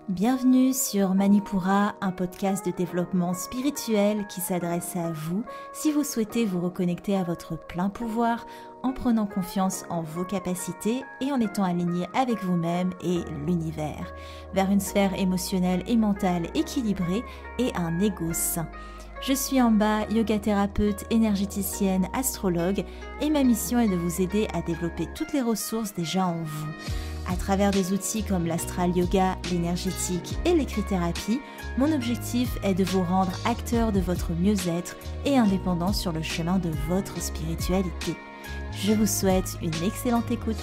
Bienvenue sur Manipura, un podcast de développement spirituel qui s'adresse à vous si vous souhaitez vous reconnecter à votre plein pouvoir en prenant confiance en vos capacités et en étant aligné avec vous-même et l'univers, vers une sphère émotionnelle et mentale équilibrée et un ego sain. Je suis Amba, yoga thérapeute, énergéticienne, astrologue et ma mission est de vous aider à développer toutes les ressources déjà en vous. À travers des outils comme l'astral yoga, l'énergétique et l'écrit-thérapie, mon objectif est de vous rendre acteur de votre mieux-être et indépendant sur le chemin de votre spiritualité. Je vous souhaite une excellente écoute.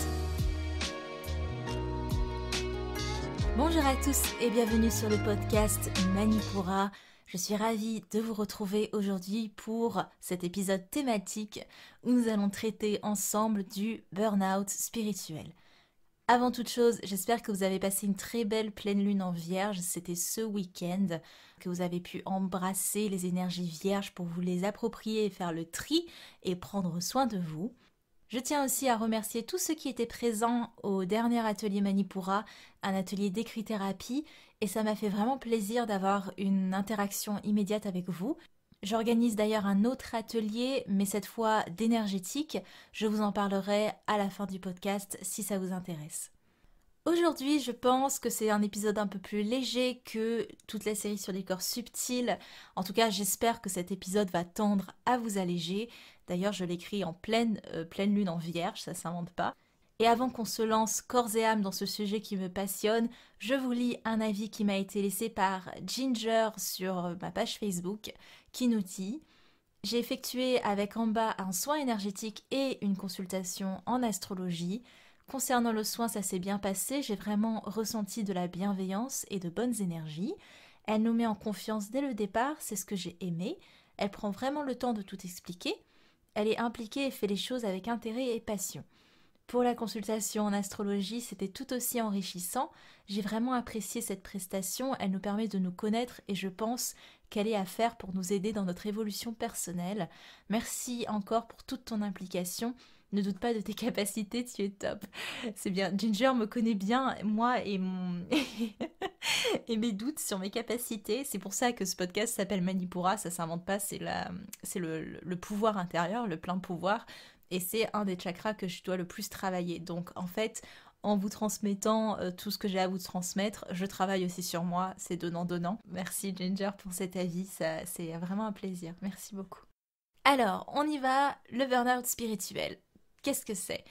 Bonjour à tous et bienvenue sur le podcast Manipura. Je suis ravie de vous retrouver aujourd'hui pour cet épisode thématique où nous allons traiter ensemble du burn-out spirituel. Avant toute chose, j'espère que vous avez passé une très belle pleine lune en vierge. C'était ce week-end que vous avez pu embrasser les énergies vierges pour vous les approprier et faire le tri et prendre soin de vous. Je tiens aussi à remercier tous ceux qui étaient présents au dernier atelier Manipura, un atelier d'écrit-thérapie, et ça m'a fait vraiment plaisir d'avoir une interaction immédiate avec vous. J'organise d'ailleurs un autre atelier, mais cette fois d'énergétique. Je vous en parlerai à la fin du podcast si ça vous intéresse. Aujourd'hui, je pense que c'est un épisode un peu plus léger que toute la série sur les corps subtils. En tout cas, j'espère que cet épisode va tendre à vous alléger. D'ailleurs, je l'écris en pleine lune en vierge, ça s'invente pas. Et avant qu'on se lance corps et âme dans ce sujet qui me passionne, je vous lis un avis qui m'a été laissé par Ginger sur ma page Facebook, qui nous dit « J'ai effectué avec Amba un soin énergétique et une consultation en astrologie. Concernant le soin, ça s'est bien passé, j'ai vraiment ressenti de la bienveillance et de bonnes énergies. Elle nous met en confiance dès le départ, c'est ce que j'ai aimé. Elle prend vraiment le temps de tout expliquer. Elle est impliquée et fait les choses avec intérêt et passion. Pour la consultation en astrologie, c'était tout aussi enrichissant. J'ai vraiment apprécié cette prestation, elle nous permet de nous connaître et je pense qu'elle est à faire pour nous aider dans notre évolution personnelle. Merci encore pour toute ton implication. Ne doute pas de tes capacités, tu es top. » C'est bien, Ginger me connaît bien, moi et et mes doutes sur mes capacités. C'est pour ça que ce podcast s'appelle Manipura, ça s'invente pas, c'est le pouvoir intérieur, le plein pouvoir. Et c'est un des chakras que je dois le plus travailler. Donc en fait, en vous transmettant tout ce que j'ai à vous transmettre, je travaille aussi sur moi, c'est donnant-donnant. Merci Ginger pour cet avis, c'est vraiment un plaisir. Merci beaucoup. Alors, on y va, le burn-out spirituel. Qu'est-ce que c'est ?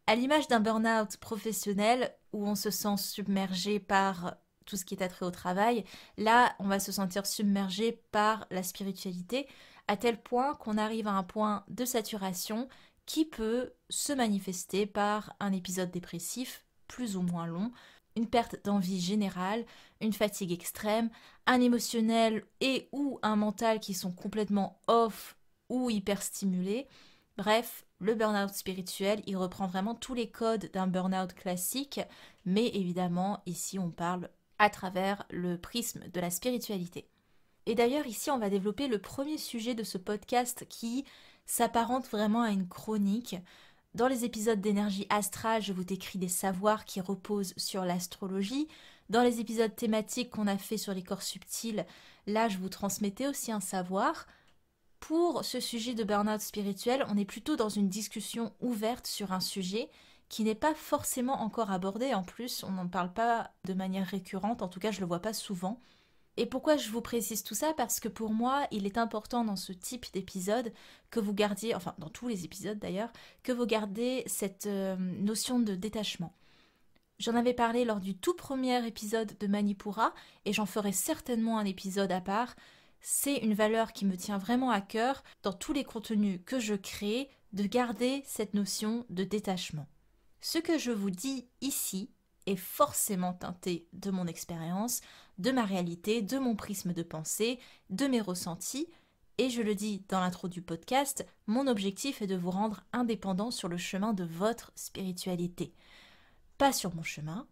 À l'image d'un burn-out professionnel où on se sent submergé par tout ce qui est attrait au travail, là, on va se sentir submergé par la spiritualité à tel point qu'on arrive à un point de saturation qui peut se manifester par un épisode dépressif plus ou moins long, une perte d'envie générale, une fatigue extrême, un émotionnel et ou un mental qui sont complètement off ou hyperstimulés. Bref, le burn-out spirituel, il reprend vraiment tous les codes d'un burn-out classique, mais évidemment, ici on parle à travers le prisme de la spiritualité. Et d'ailleurs, ici, on va développer le premier sujet de ce podcast qui s'apparente vraiment à une chronique. Dans les épisodes d'énergie astrale, je vous décris des savoirs qui reposent sur l'astrologie. Dans les épisodes thématiques qu'on a fait sur les corps subtils, là, je vous transmettais aussi un savoir. Pour ce sujet de burn-out spirituel, on est plutôt dans une discussion ouverte sur un sujet qui n'est pas forcément encore abordé. En plus, on n'en parle pas de manière récurrente, en tout cas, je ne le vois pas souvent. Et pourquoi je vous précise tout ça ? Parce que pour moi, il est important dans ce type d'épisode que vous gardiez, enfin dans tous les épisodes d'ailleurs, que vous gardez cette notion de détachement. J'en avais parlé lors du tout premier épisode de Manipura et j'en ferai certainement un épisode à part. C'est une valeur qui me tient vraiment à cœur dans tous les contenus que je crée, de garder cette notion de détachement. Ce que je vous dis ici est forcément teinté de mon expérience, de ma réalité, de mon prisme de pensée, de mes ressentis, et je le dis dans l'intro du podcast, mon objectif est de vous rendre indépendant sur le chemin de votre spiritualité. Pas sur mon chemin,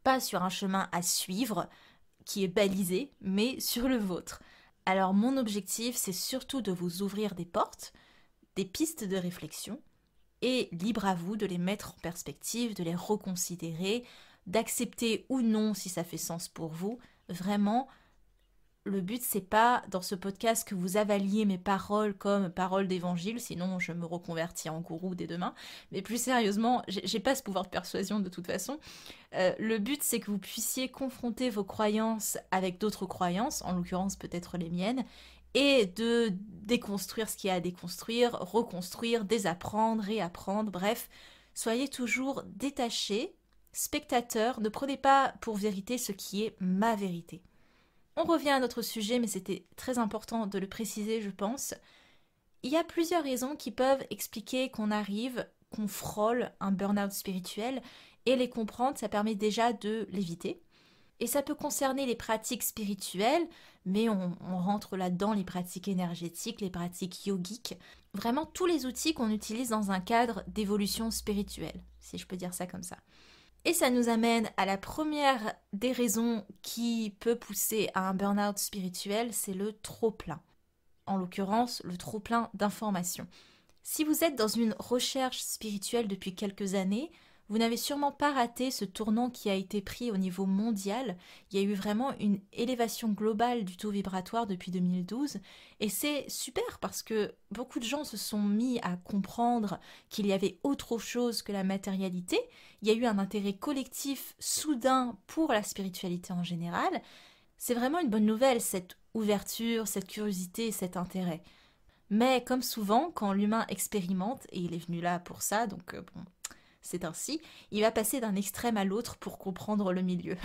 pas sur un chemin à suivre qui est balisé, mais sur le vôtre. Alors mon objectif, c'est surtout de vous ouvrir des portes, des pistes de réflexion, et libre à vous de les mettre en perspective, de les reconsidérer, d'accepter ou non si ça fait sens pour vous. Vraiment, le but, c'est pas dans ce podcast que vous avaliez mes paroles comme paroles d'évangile, sinon je me reconvertis en gourou dès demain. Mais plus sérieusement, j'ai pas ce pouvoir de persuasion de toute façon. Le but, c'est que vous puissiez confronter vos croyances avec d'autres croyances, en l'occurrence peut-être les miennes, et de déconstruire ce qu'il y a à déconstruire, reconstruire, désapprendre, réapprendre, bref. Soyez toujours détachés, spectateurs, ne prenez pas pour vérité ce qui est ma vérité. On revient à notre sujet, mais c'était très important de le préciser, je pense. Il y a plusieurs raisons qui peuvent expliquer qu'on frôle un burn-out spirituel, et les comprendre, ça permet déjà de l'éviter. Et ça peut concerner les pratiques spirituelles, mais on rentre là-dedans les pratiques énergétiques, les pratiques yogiques, vraiment tous les outils qu'on utilise dans un cadre d'évolution spirituelle, si je peux dire ça comme ça. Et ça nous amène à la première des raisons qui peut pousser à un burn-out spirituel, c'est le trop-plein. En l'occurrence, le trop-plein d'informations. Si vous êtes dans une recherche spirituelle depuis quelques années, vous n'avez sûrement pas raté ce tournant qui a été pris au niveau mondial. Il y a eu vraiment une élévation globale du taux vibratoire depuis 2012. Et c'est super parce que beaucoup de gens se sont mis à comprendre qu'il y avait autre chose que la matérialité. Il y a eu un intérêt collectif soudain pour la spiritualité en général. C'est vraiment une bonne nouvelle, cette ouverture, cette curiosité, cet intérêt. Mais comme souvent, quand l'humain expérimente, et il est venu là pour ça, donc bon, c'est ainsi, il va passer d'un extrême à l'autre pour comprendre le milieu.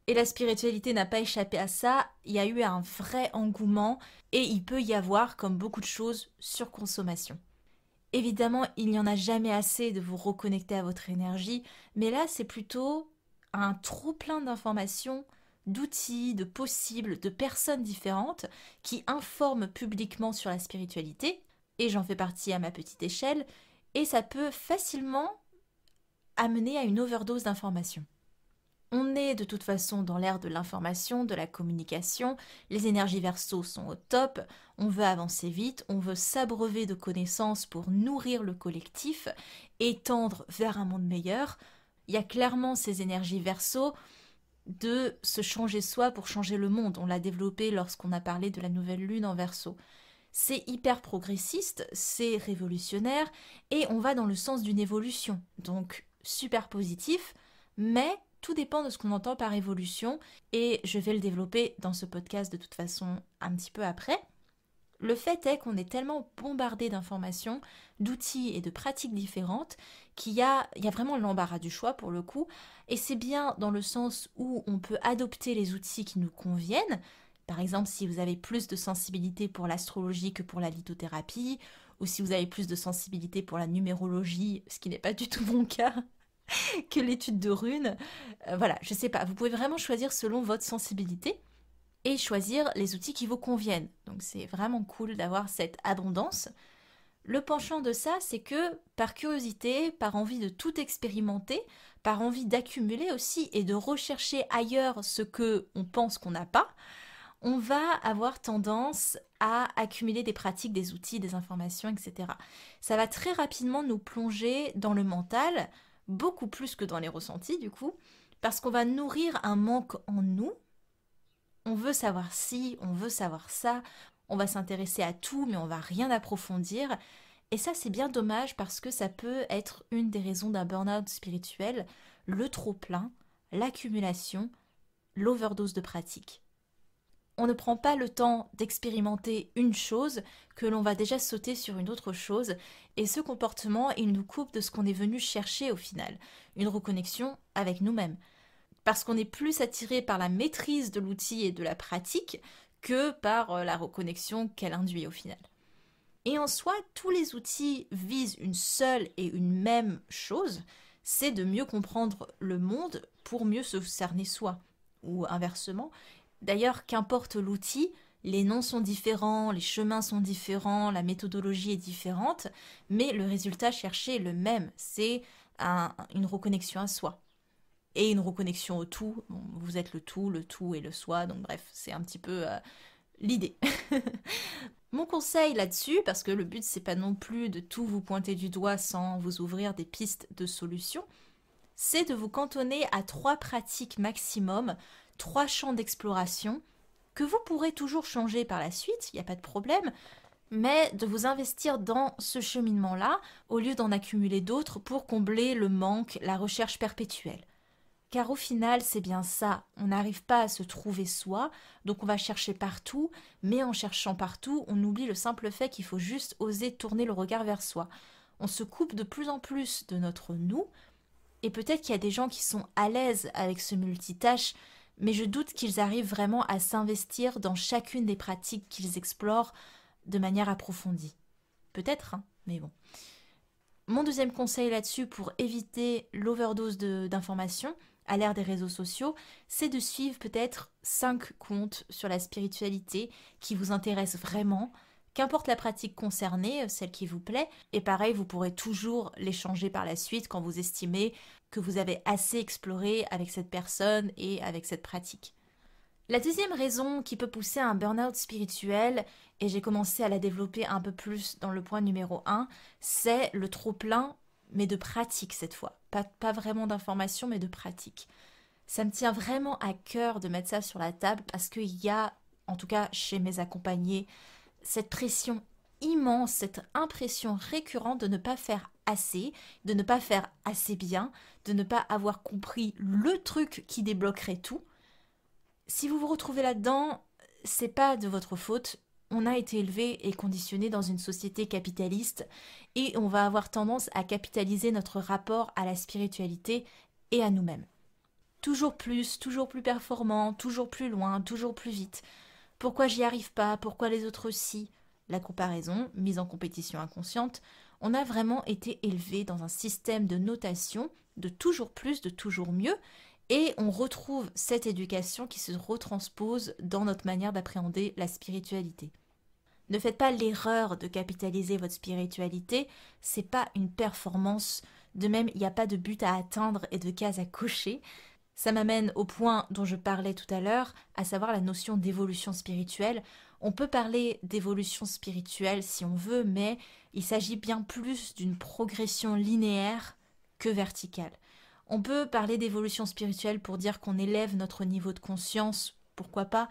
Et la spiritualité n'a pas échappé à ça, il y a eu un vrai engouement, et il peut y avoir, comme beaucoup de choses, surconsommation. Évidemment, il n'y en a jamais assez de vous reconnecter à votre énergie, mais là c'est plutôt un trop-plein d'informations, d'outils, de possibles, de personnes différentes qui informent publiquement sur la spiritualité, et j'en fais partie à ma petite échelle, et ça peut facilement amener à une overdose d'informations. On est de toute façon dans l'ère de l'information, de la communication, les énergies verso sont au top, on veut avancer vite, on veut s'abreuver de connaissances pour nourrir le collectif et tendre vers un monde meilleur. Il y a clairement ces énergies verso de se changer soi pour changer le monde. On l'a développé lorsqu'on a parlé de la nouvelle lune en verso. C'est hyper progressiste, c'est révolutionnaire et on va dans le sens d'une évolution. Donc super positif, mais tout dépend de ce qu'on entend par évolution et je vais le développer dans ce podcast de toute façon un petit peu après. Le fait est qu'on est tellement bombardé d'informations, d'outils et de pratiques différentes qu'il y a vraiment l'embarras du choix pour le coup. Et c'est bien dans le sens où on peut adopter les outils qui nous conviennent. Par exemple, si vous avez plus de sensibilité pour l'astrologie que pour la lithothérapie, ou si vous avez plus de sensibilité pour la numérologie, ce qui n'est pas du tout mon cas, que l'étude de runes. Voilà, je sais pas, vous pouvez vraiment choisir selon votre sensibilité et choisir les outils qui vous conviennent. Donc c'est vraiment cool d'avoir cette abondance. Le penchant de ça, c'est que par curiosité, par envie de tout expérimenter, par envie d'accumuler aussi et de rechercher ailleurs ce que on pense qu'on n'a pas, on va avoir tendance à accumuler des pratiques, des outils, des informations, etc. Ça va très rapidement nous plonger dans le mental, beaucoup plus que dans les ressentis du coup, parce qu'on va nourrir un manque en nous. On veut savoir ci, on veut savoir ça, on va s'intéresser à tout, mais on va rien approfondir. Et ça, c'est bien dommage parce que ça peut être une des raisons d'un burn-out spirituel, le trop-plein, l'accumulation, l'overdose de pratique. On ne prend pas le temps d'expérimenter une chose que l'on va déjà sauter sur une autre chose et ce comportement, il nous coupe de ce qu'on est venu chercher au final, une reconnexion avec nous-mêmes. Parce qu'on est plus attiré par la maîtrise de l'outil et de la pratique que par la reconnexion qu'elle induit au final. Et en soi, tous les outils visent une seule et une même chose, c'est de mieux comprendre le monde pour mieux se cerner soi, ou inversement. D'ailleurs, qu'importe l'outil, les noms sont différents, les chemins sont différents, la méthodologie est différente, mais le résultat cherché est le même, c'est une reconnexion à soi. Et une reconnexion au tout, bon, vous êtes le tout et le soi, donc bref, c'est un petit peu l'idée. Mon conseil là-dessus, parce que le but c'est pas non plus de tout vous pointer du doigt sans vous ouvrir des pistes de solutions, c'est de vous cantonner à 3 pratiques maximum, 3 champs d'exploration, que vous pourrez toujours changer par la suite, il n'y a pas de problème, mais de vous investir dans ce cheminement-là, au lieu d'en accumuler d'autres pour combler le manque, la recherche perpétuelle. Car au final, c'est bien ça, on n'arrive pas à se trouver soi, donc on va chercher partout, mais en cherchant partout, on oublie le simple fait qu'il faut juste oser tourner le regard vers soi. On se coupe de plus en plus de notre nous, et peut-être qu'il y a des gens qui sont à l'aise avec ce multitâche, mais je doute qu'ils arrivent vraiment à s'investir dans chacune des pratiques qu'ils explorent de manière approfondie. Peut-être, hein, mais bon. Mon deuxième conseil là-dessus pour éviter l'overdose d'informations à l'ère des réseaux sociaux, c'est de suivre peut-être 5 comptes sur la spiritualité qui vous intéressent vraiment, qu'importe la pratique concernée, celle qui vous plaît, et pareil, vous pourrez toujours les changer par la suite quand vous estimez que vous avez assez exploré avec cette personne et avec cette pratique. La deuxième raison qui peut pousser à un burn-out spirituel, et j'ai commencé à la développer un peu plus dans le point numéro 1, c'est le trop-plein, mais de pratique cette fois. Pas vraiment d'informations, mais de pratique. Ça me tient vraiment à cœur de mettre ça sur la table parce qu'il y a, en tout cas chez mes accompagnés, cette pression immense, cette impression récurrente de ne pas faire assez, de ne pas faire assez bien, de ne pas avoir compris le truc qui débloquerait tout. Si vous vous retrouvez là-dedans, c'est pas de votre faute. On a été élevé et conditionné dans une société capitaliste et on va avoir tendance à capitaliser notre rapport à la spiritualité et à nous-mêmes. Toujours plus performant, toujours plus loin, toujours plus vite. Pourquoi j'y arrive pas? Pourquoi les autres si? La comparaison, mise en compétition inconsciente, on a vraiment été élevé dans un système de notation de toujours plus, de toujours mieux, et on retrouve cette éducation qui se retranspose dans notre manière d'appréhender la spiritualité. Ne faites pas l'erreur de capitaliser votre spiritualité, c'est pas une performance, de même il n'y a pas de but à atteindre et de case à cocher. Ça m'amène au point dont je parlais tout à l'heure, à savoir la notion d'évolution spirituelle. On peut parler d'évolution spirituelle si on veut, mais il s'agit bien plus d'une progression linéaire que verticale. On peut parler d'évolution spirituelle pour dire qu'on élève notre niveau de conscience, pourquoi pas,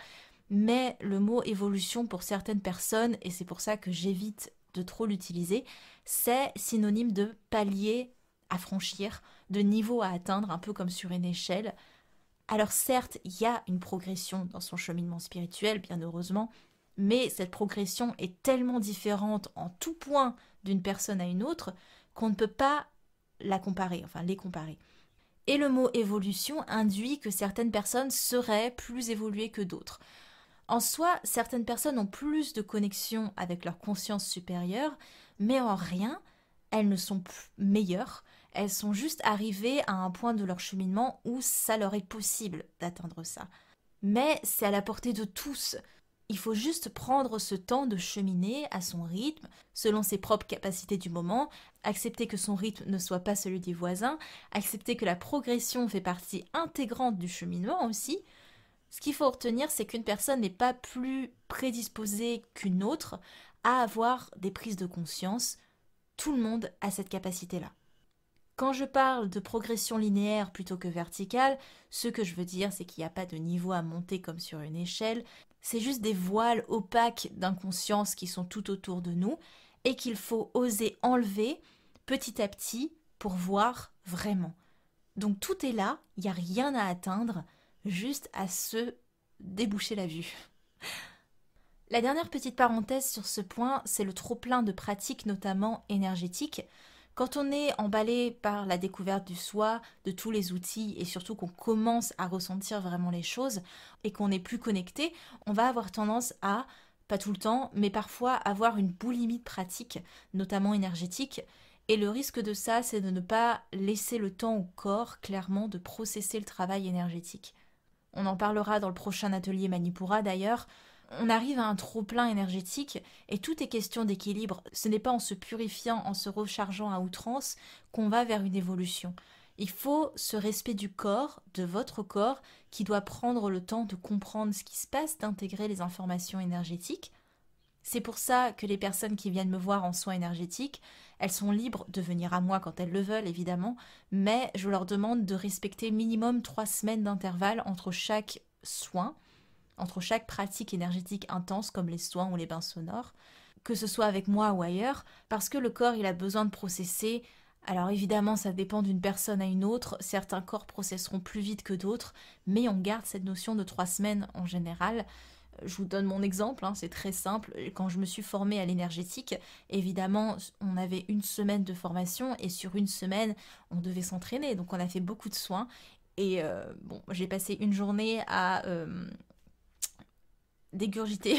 mais le mot évolution pour certaines personnes, et c'est pour ça que j'évite de trop l'utiliser, c'est synonyme de palier à franchir, de niveau à atteindre, un peu comme sur une échelle. Alors certes, il y a une progression dans son cheminement spirituel, bien heureusement, mais cette progression est tellement différente en tout point d'une personne à une autre qu'on ne peut pas la comparer, enfin les comparer. Et le mot évolution induit que certaines personnes seraient plus évoluées que d'autres. En soi, certaines personnes ont plus de connexion avec leur conscience supérieure, mais en rien, elles ne sont plus meilleures, elles sont juste arrivées à un point de leur cheminement où ça leur est possible d'atteindre ça. Mais c'est à la portée de tous. Il faut juste prendre ce temps de cheminer à son rythme, selon ses propres capacités du moment, accepter que son rythme ne soit pas celui des voisins, accepter que la progression fait partie intégrante du cheminement aussi. Ce qu'il faut retenir, c'est qu'une personne n'est pas plus prédisposée qu'une autre à avoir des prises de conscience. Tout le monde a cette capacité-là. Quand je parle de progression linéaire plutôt que verticale, ce que je veux dire, c'est qu'il n'y a pas de niveau à monter comme sur une échelle, c'est juste des voiles opaques d'inconscience qui sont tout autour de nous et qu'il faut oser enlever petit à petit pour voir vraiment. Donc tout est là, il n'y a rien à atteindre, juste à se déboucher la vue. La dernière petite parenthèse sur ce point, c'est le trop-plein de pratiques, notamment énergétiques. Quand on est emballé par la découverte du soi, de tous les outils, et surtout qu'on commence à ressentir vraiment les choses, et qu'on est plus connecté, on va avoir tendance à, pas tout le temps, mais parfois avoir une boulimie de pratiques, notamment énergétiques. Et le risque de ça, c'est de ne pas laisser le temps au corps, clairement, de processer le travail énergétique. On en parlera dans le prochain atelier Manipura d'ailleurs. On arrive à un trop-plein énergétique et tout est question d'équilibre. Ce n'est pas en se purifiant, en se rechargeant à outrance qu'on va vers une évolution. Il faut ce respect du corps, de votre corps, qui doit prendre le temps de comprendre ce qui se passe, d'intégrer les informations énergétiques. C'est pour ça que les personnes qui viennent me voir en soins énergétiques, elles sont libres de venir à moi quand elles le veulent, évidemment, mais je leur demande de respecter minimum 3 semaines d'intervalle entre chaque soin, entre chaque pratique énergétique intense comme les soins ou les bains sonores, que ce soit avec moi ou ailleurs, parce que le corps il a besoin de processer. Alors évidemment ça dépend d'une personne à une autre, certains corps processeront plus vite que d'autres, mais on garde cette notion de 3 semaines en général. Je vous donne mon exemple, c'est très simple. Quand je me suis formée à l'énergétique, évidemment, on avait une semaine de formation et sur une semaine, on devait s'entraîner. Donc on a fait beaucoup de soins. Et j'ai passé une journée à dégurgiter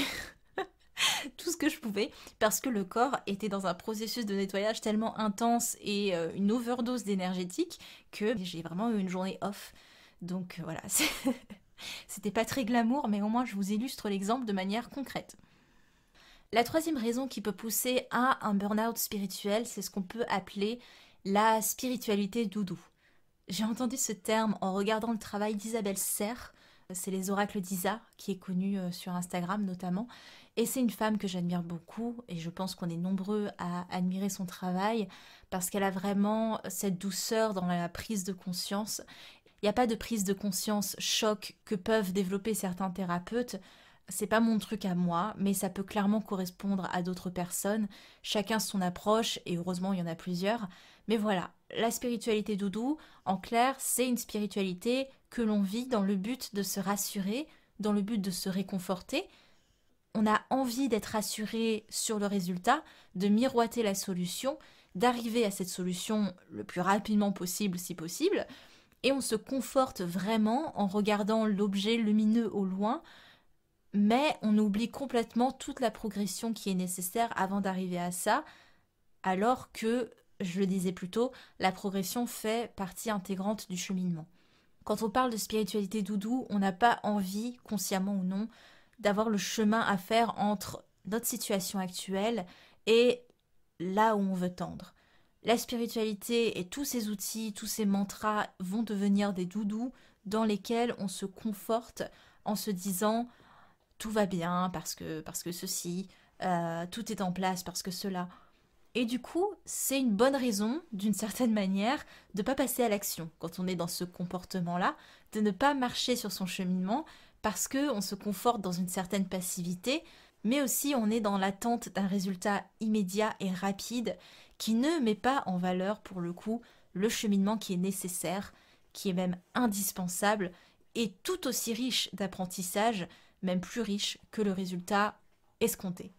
tout ce que je pouvais parce que le corps était dans un processus de nettoyage tellement intense et une overdose d'énergétique que j'ai vraiment eu une journée off. Donc voilà, c'était pas très glamour, mais au moins je vous illustre l'exemple de manière concrète. La troisième raison qui peut pousser à un burn-out spirituel, c'est ce qu'on peut appeler la spiritualité doudou. J'ai entendu ce terme en regardant le travail d'Isabelle Serres, c'est les oracles d'Isa, qui est connue sur Instagram notamment, et c'est une femme que j'admire beaucoup, et je pense qu'on est nombreux à admirer son travail, parce qu'elle a vraiment cette douceur dans la prise de conscience. Il n'y a pas de prise de conscience choc que peuvent développer certains thérapeutes. C'est pas mon truc à moi, mais ça peut clairement correspondre à d'autres personnes. Chacun son approche, et heureusement il y en a plusieurs. Mais voilà, la spiritualité doudou, en clair, c'est une spiritualité que l'on vit dans le but de se rassurer, dans le but de se réconforter. On a envie d'être rassuré sur le résultat, de miroiter la solution, d'arriver à cette solution le plus rapidement possible si possible. Et on se conforte vraiment en regardant l'objet lumineux au loin, mais on oublie complètement toute la progression qui est nécessaire avant d'arriver à ça, alors que, je le disais plus tôt, la progression fait partie intégrante du cheminement. Quand on parle de spiritualité doudou, on n'a pas envie, consciemment ou non, d'avoir le chemin à faire entre notre situation actuelle et là où on veut tendre. La spiritualité et tous ces outils, tous ces mantras vont devenir des doudous dans lesquels on se conforte en se disant tout va bien parce que ceci, tout est en place parce que cela. Et du coup, c'est une bonne raison, d'une certaine manière, de ne pas passer à l'action quand on est dans ce comportement-là, de ne pas marcher sur son cheminement parce qu'on se conforte dans une certaine passivité, mais aussi on est dans l'attente d'un résultat immédiat et rapide qui ne met pas en valeur, pour le coup, le cheminement qui est nécessaire, qui est même indispensable et tout aussi riche d'apprentissage, même plus riche que le résultat escompté.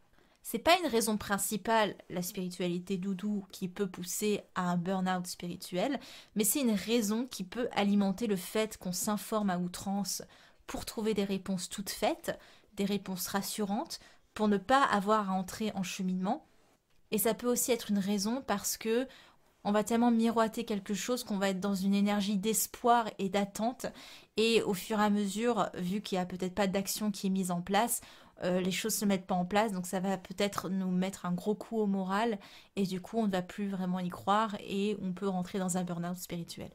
C'est pas une raison principale, la spiritualité doudou, qui peut pousser à un burn-out spirituel, mais c'est une raison qui peut alimenter le fait qu'on s'informe à outrance pour trouver des réponses toutes faites, des réponses rassurantes, pour ne pas avoir à entrer en cheminement. Et ça peut aussi être une raison parce que on va tellement miroiter quelque chose qu'on va être dans une énergie d'espoir et d'attente. Et au fur et à mesure, vu qu'il n'y a peut-être pas d'action qui est mise en place, les choses ne se mettent pas en place. Donc ça va peut-être nous mettre un gros coup au moral. Et du coup, on ne va plus vraiment y croire et on peut rentrer dans un burn-out spirituel.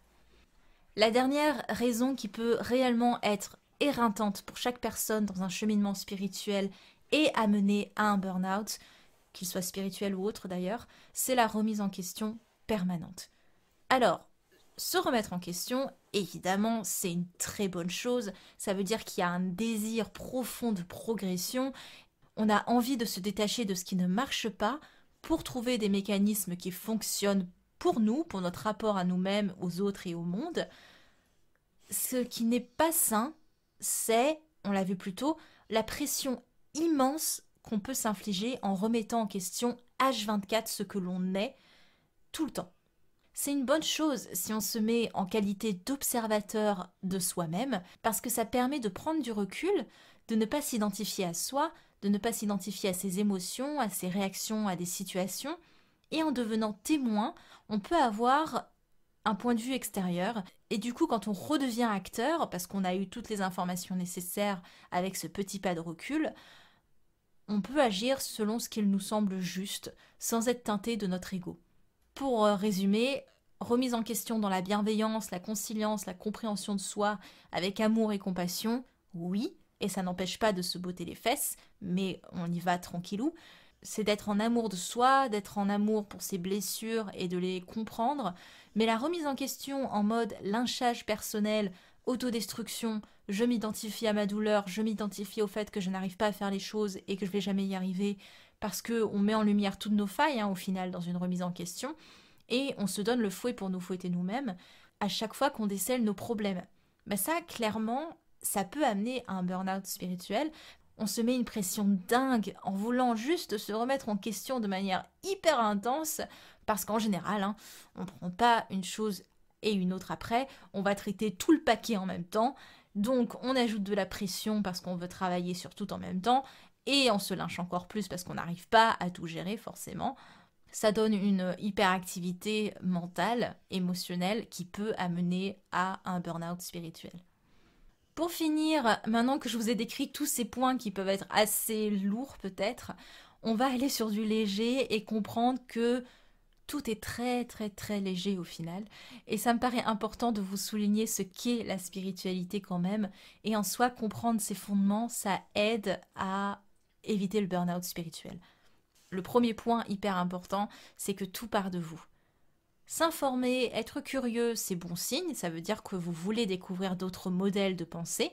La dernière raison qui peut réellement être éreintante pour chaque personne dans un cheminement spirituel et amener à un burn-out, qu'il soit spirituel ou autre d'ailleurs, c'est la remise en question permanente. Alors, se remettre en question, évidemment, c'est une très bonne chose. Ça veut dire qu'il y a un désir profond de progression. On a envie de se détacher de ce qui ne marche pas pour trouver des mécanismes qui fonctionnent pour nous, pour notre rapport à nous-mêmes, aux autres et au monde. Ce qui n'est pas sain, c'est, on l'a vu plus tôt, la pression immense qu'on peut s'infliger en remettant en question H24 ce que l'on est tout le temps. C'est une bonne chose si on se met en qualité d'observateur de soi-même, parce que ça permet de prendre du recul, de ne pas s'identifier à soi, de ne pas s'identifier à ses émotions, à ses réactions, à des situations, et en devenant témoin, on peut avoir un point de vue extérieur, et du coup quand on redevient acteur, parce qu'on a eu toutes les informations nécessaires avec ce petit pas de recul, on peut agir selon ce qu'il nous semble juste, sans être teinté de notre ego. Pour résumer, remise en question dans la bienveillance, la conscience, la compréhension de soi, avec amour et compassion, oui, et ça n'empêche pas de se botter les fesses, mais on y va tranquillou. C'est d'être en amour de soi, d'être en amour pour ses blessures et de les comprendre. Mais la remise en question en mode lynchage personnel, autodestruction, je m'identifie à ma douleur, je m'identifie au fait que je n'arrive pas à faire les choses et que je vais jamais y arriver, parce qu'on met en lumière toutes nos failles, au final, dans une remise en question, et on se donne le fouet pour nous fouetter nous-mêmes à chaque fois qu'on décèle nos problèmes. Ben ça, clairement, ça peut amener à un burn-out spirituel. On se met une pression dingue en voulant juste se remettre en question de manière hyper intense, parce qu'en général, on ne prend pas une chose et une autre après, on va traiter tout le paquet en même temps, donc on ajoute de la pression parce qu'on veut travailler sur tout en même temps, et on se lynche encore plus parce qu'on n'arrive pas à tout gérer forcément. Ça donne une hyperactivité mentale, émotionnelle, qui peut amener à un burn-out spirituel. Pour finir, maintenant que je vous ai décrit tous ces points qui peuvent être assez lourds peut-être, on va aller sur du léger et comprendre que tout est très très très léger au final. Et ça me paraît important de vous souligner ce qu'est la spiritualité quand même. Et en soi, comprendre ses fondements, ça aide à éviter le burn-out spirituel. Le premier point hyper important, c'est que tout part de vous. S'informer, être curieux, c'est bon signe, ça veut dire que vous voulez découvrir d'autres modèles de pensée.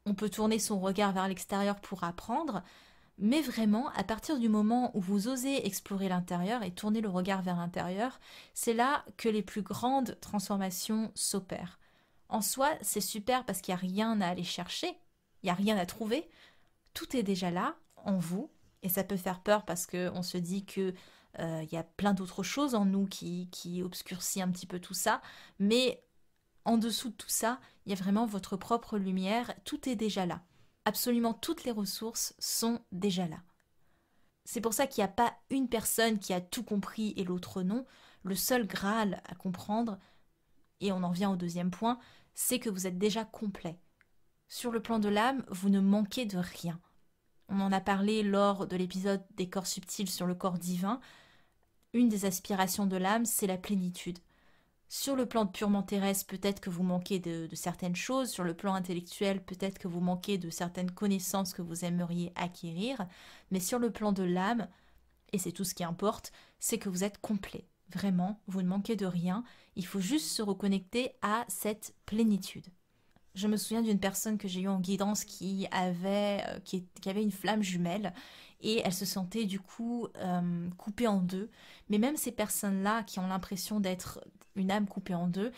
On peut tourner son regard vers l'extérieur pour apprendre, mais vraiment, à partir du moment où vous osez explorer l'intérieur et tourner le regard vers l'intérieur, c'est là que les plus grandes transformations s'opèrent. En soi, c'est super parce qu'il n'y a rien à aller chercher, il n'y a rien à trouver, tout est déjà là, en vous, et ça peut faire peur parce qu'on se dit que y a plein d'autres choses en nous qui obscurcit un petit peu tout ça, mais en dessous de tout ça, il y a vraiment votre propre lumière, tout est déjà là. Absolument toutes les ressources sont déjà là. C'est pour ça qu'il n'y a pas une personne qui a tout compris et l'autre non. Le seul Graal à comprendre, et on en vient au deuxième point, c'est que vous êtes déjà complet. Sur le plan de l'âme, vous ne manquez de rien. On en a parlé lors de l'épisode des corps subtils sur le corps divin. Une des aspirations de l'âme, c'est la plénitude. Sur le plan purement terrestre, peut-être que vous manquez de certaines choses. Sur le plan intellectuel, peut-être que vous manquez de certaines connaissances que vous aimeriez acquérir. Mais sur le plan de l'âme, et c'est tout ce qui importe, c'est que vous êtes complet. Vraiment, vous ne manquez de rien. Il faut juste se reconnecter à cette plénitude. Je me souviens d'une personne que j'ai eue en guidance qui avait une flamme jumelle et elle se sentait du coup coupée en deux. Mais même ces personnes-là qui ont l'impression d'être une âme coupée en deux,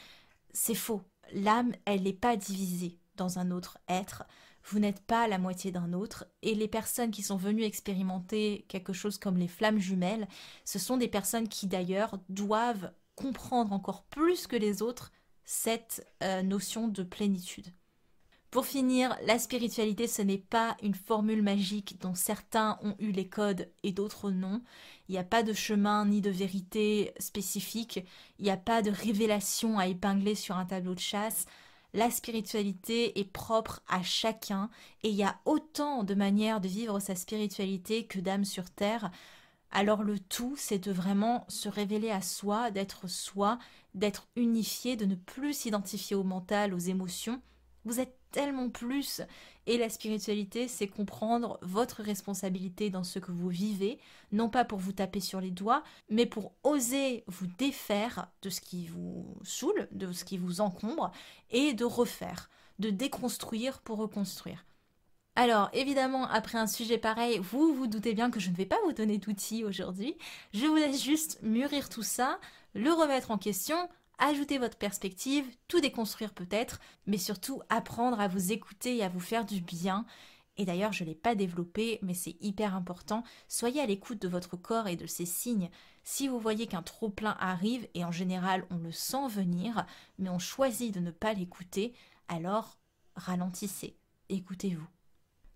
c'est faux. L'âme, elle n'est pas divisée dans un autre être. Vous n'êtes pas la moitié d'un autre. Et les personnes qui sont venues expérimenter quelque chose comme les flammes jumelles, ce sont des personnes qui d'ailleurs doivent comprendre encore plus que les autres cette notion de plénitude. Pour finir, la spiritualité, ce n'est pas une formule magique dont certains ont eu les codes et d'autres non. Il n'y a pas de chemin ni de vérité spécifique. Il n'y a pas de révélation à épingler sur un tableau de chasse. La spiritualité est propre à chacun et il y a autant de manières de vivre sa spiritualité que d'âmes sur terre. Alors le tout, c'est de vraiment se révéler à soi, d'être unifié, de ne plus s'identifier au mental, aux émotions. Vous êtes tellement plus. Et la spiritualité, c'est comprendre votre responsabilité dans ce que vous vivez, non pas pour vous taper sur les doigts, mais pour oser vous défaire de ce qui vous saoule, de ce qui vous encombre, et de refaire, de déconstruire pour reconstruire. Alors, évidemment, après un sujet pareil, vous vous doutez bien que je ne vais pas vous donner d'outils aujourd'hui. Je vous laisse juste mûrir tout ça, le remettre en question, ajouter votre perspective, tout déconstruire peut-être, mais surtout apprendre à vous écouter et à vous faire du bien. Et d'ailleurs, je ne l'ai pas développé, mais c'est hyper important. Soyez à l'écoute de votre corps et de ses signes. Si vous voyez qu'un trop-plein arrive, et en général on le sent venir, mais on choisit de ne pas l'écouter, alors ralentissez, écoutez-vous.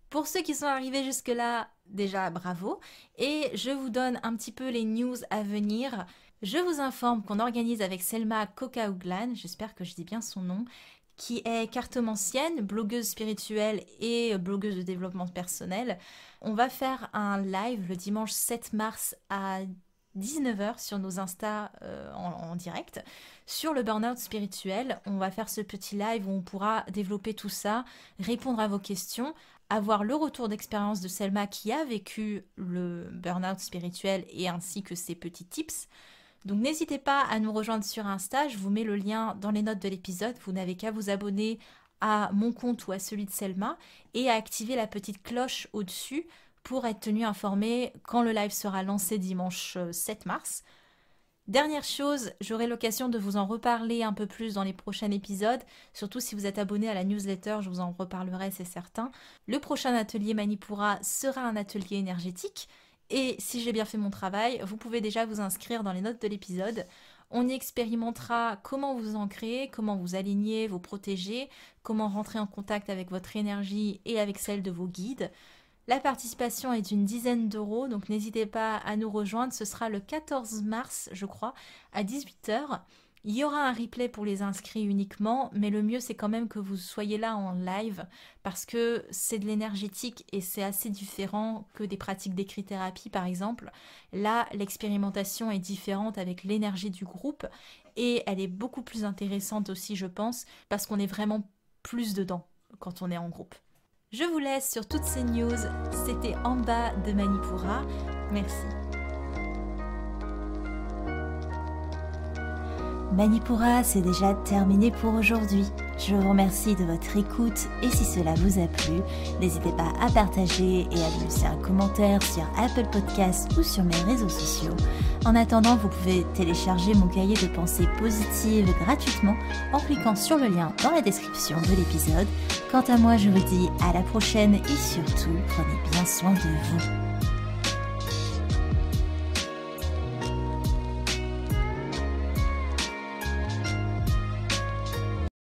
Pour ceux qui sont arrivés jusque-là, déjà bravo. Et je vous donne un petit peu les news à venir. Je vous informe qu'on organise avec Selma Kokaouglan, j'espère que je dis bien son nom, qui est cartomancienne, blogueuse spirituelle et blogueuse de développement personnel. On va faire un live le dimanche 7 mars à 19h sur nos Insta en direct sur le burn-out spirituel. On va faire ce petit live où on pourra développer tout ça, répondre à vos questions, avoir le retour d'expérience de Selma qui a vécu le burn-out spirituel et ainsi que ses petits tips. Donc n'hésitez pas à nous rejoindre sur Insta, je vous mets le lien dans les notes de l'épisode, vous n'avez qu'à vous abonner à mon compte ou à celui de Selma et à activer la petite cloche au-dessus pour être tenu informé quand le live sera lancé dimanche 7 mars. Dernière chose, j'aurai l'occasion de vous en reparler un peu plus dans les prochains épisodes, surtout si vous êtes abonné à la newsletter, je vous en reparlerai, c'est certain. Le prochain atelier Manipura sera un atelier énergétique et si j'ai bien fait mon travail, vous pouvez déjà vous inscrire dans les notes de l'épisode. On y expérimentera comment vous ancrer, comment vous aligner, vous protéger, comment rentrer en contact avec votre énergie et avec celle de vos guides. La participation est d'une dizaine d'euros, donc n'hésitez pas à nous rejoindre. Ce sera le 14 mars, je crois, à 18h. Il y aura un replay pour les inscrits uniquement, mais le mieux c'est quand même que vous soyez là en live parce que c'est de l'énergétique et c'est assez différent que des pratiques d'écrit-thérapie par exemple. Là, l'expérimentation est différente avec l'énergie du groupe et elle est beaucoup plus intéressante aussi, je pense, parce qu'on est vraiment plus dedans quand on est en groupe. Je vous laisse sur toutes ces news. C'était en bas de Manipura. Merci. Manipura, c'est déjà terminé pour aujourd'hui. Je vous remercie de votre écoute et si cela vous a plu, n'hésitez pas à partager et à me laisser un commentaire sur Apple Podcasts ou sur mes réseaux sociaux. En attendant, vous pouvez télécharger mon cahier de pensées positives gratuitement en cliquant sur le lien dans la description de l'épisode. Quant à moi, je vous dis à la prochaine et surtout, prenez bien soin de vous.